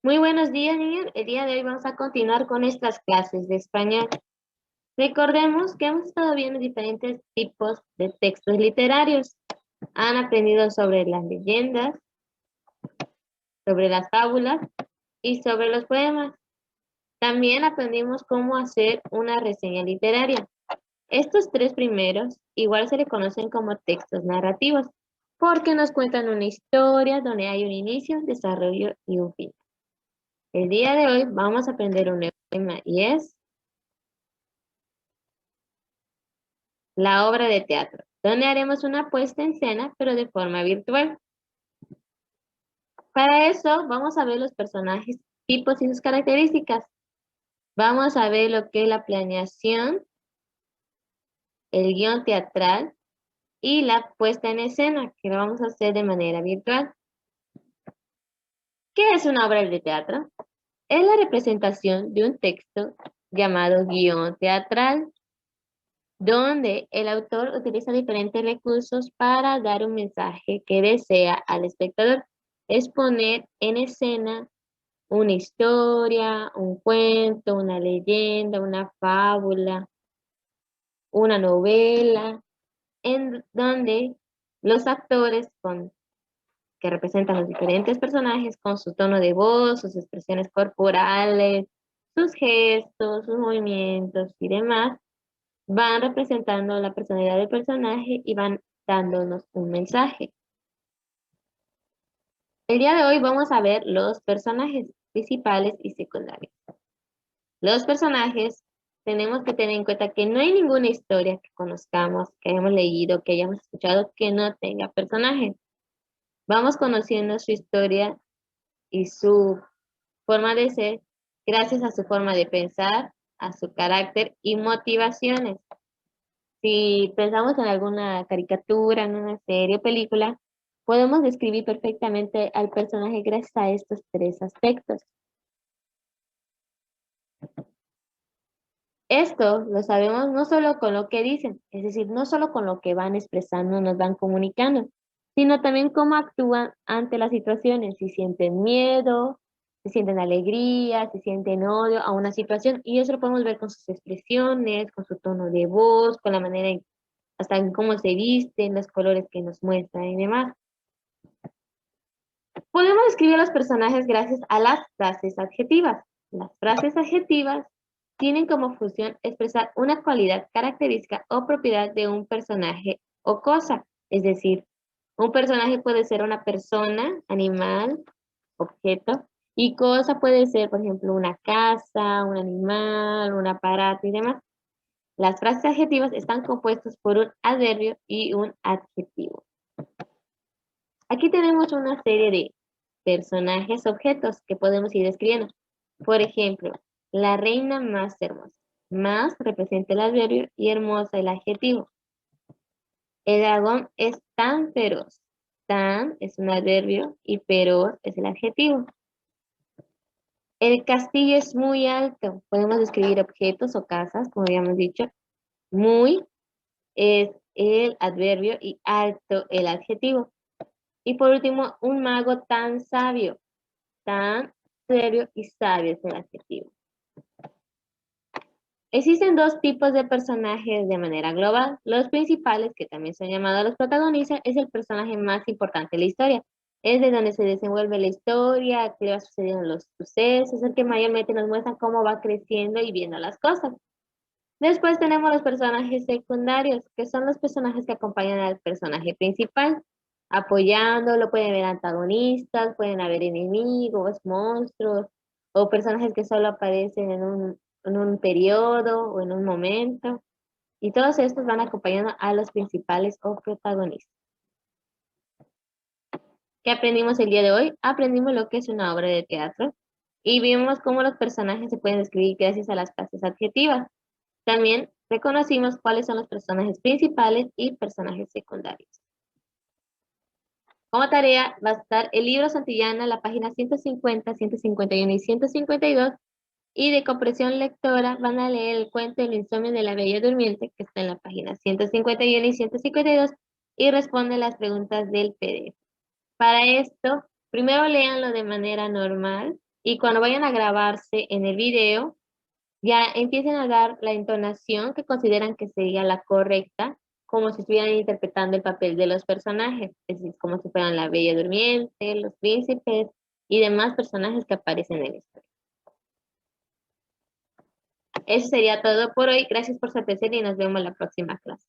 Muy buenos días, niños. El día de hoy vamos a continuar con nuestras clases de español. Recordemos que hemos estado viendo diferentes tipos de textos literarios. Han aprendido sobre las leyendas, sobre las fábulas y sobre los poemas. También aprendimos cómo hacer una reseña literaria. Estos tres primeros igual se le conocen como textos narrativos, porque nos cuentan una historia donde hay un inicio, desarrollo y un fin. El día de hoy vamos a aprender un nuevo tema y es la obra de teatro, donde haremos una puesta en escena, pero de forma virtual. Para eso vamos a ver los personajes, tipos y sus características. Vamos a ver lo que es la planeación, el guión teatral y la puesta en escena, que lo vamos a hacer de manera virtual. ¿Qué es una obra de teatro? Es la representación de un texto llamado guión teatral, donde el autor utiliza diferentes recursos para dar un mensaje que desea al espectador. Es poner en escena una historia, un cuento, una leyenda, una fábula, una novela, en donde los actores que representan los diferentes personajes con su tono de voz, sus expresiones corporales, sus gestos, sus movimientos y demás, van representando la personalidad del personaje y van dándonos un mensaje. El día de hoy vamos a ver los personajes principales y secundarios. Los personajes tenemos que tener en cuenta que no hay ninguna historia que conozcamos, que hayamos leído, que hayamos escuchado que no tenga personajes. Vamos conociendo su historia y su forma de ser gracias a su forma de pensar, a su carácter y motivaciones. Si pensamos en alguna caricatura, en una serie o película, podemos describir perfectamente al personaje gracias a estos tres aspectos. Esto lo sabemos no solo con lo que dicen, es decir, no solo con lo que van expresando, nos van comunicando, sino también cómo actúan ante las situaciones, si sienten miedo, si sienten alegría, si sienten odio a una situación, y eso lo podemos ver con sus expresiones, con su tono de voz, con la manera hasta en cómo se visten, los colores que nos muestran y demás. Podemos describir a los personajes gracias a las frases adjetivas. Las frases adjetivas tienen como función expresar una cualidad, característica o propiedad de un personaje o cosa. Es decir, un personaje puede ser una persona, animal, objeto, y cosa puede ser, por ejemplo, una casa, un animal, un aparato y demás. Las frases adjetivas están compuestas por un adverbio y un adjetivo. Aquí tenemos una serie de personajes, objetos que podemos ir describiendo. Por ejemplo, la reina más hermosa. Más representa el adverbio y hermosa el adjetivo. El dragón es tan feroz. Tan es un adverbio y feroz es el adjetivo. El castillo es muy alto. Podemos describir objetos o casas, como habíamos dicho. Muy es el adverbio y alto el adjetivo. Y por último, un mago tan sabio. Tan serio y sabio es el adjetivo. Existen dos tipos de personajes de manera global. Los principales, que también son llamados los protagonistas, es el personaje más importante de la historia. Es de donde se desenvuelve la historia, qué va sucediendo los sucesos, el que mayormente nos muestra cómo va creciendo y viendo las cosas. Después tenemos los personajes secundarios, que son los personajes que acompañan al personaje principal, apoyándolo, pueden haber antagonistas, pueden haber enemigos, monstruos, o personajes que solo aparecen en un periodo o en un momento, y todos estos van acompañando a los principales o protagonistas. ¿Qué aprendimos el día de hoy? Aprendimos lo que es una obra de teatro y vimos cómo los personajes se pueden describir gracias a las frases adjetivas. También reconocimos cuáles son los personajes principales y personajes secundarios. Como tarea va a estar el libro Santillana, la página 150, 151 y 152. Y de comprensión lectora van a leer el cuento El insomnio de la Bella Durmiente, que está en la página 151 y 152, y responde las preguntas del PDF. Para esto, primero léanlo de manera normal, Y cuando vayan a grabarse en el video, ya empiecen a dar la entonación que consideran que sería la correcta, como si estuvieran interpretando el papel de los personajes, es decir, como si fueran la Bella Durmiente, los príncipes y demás personajes que aparecen en la historia. Eso sería todo por hoy. Gracias por su atención y nos vemos en la próxima clase.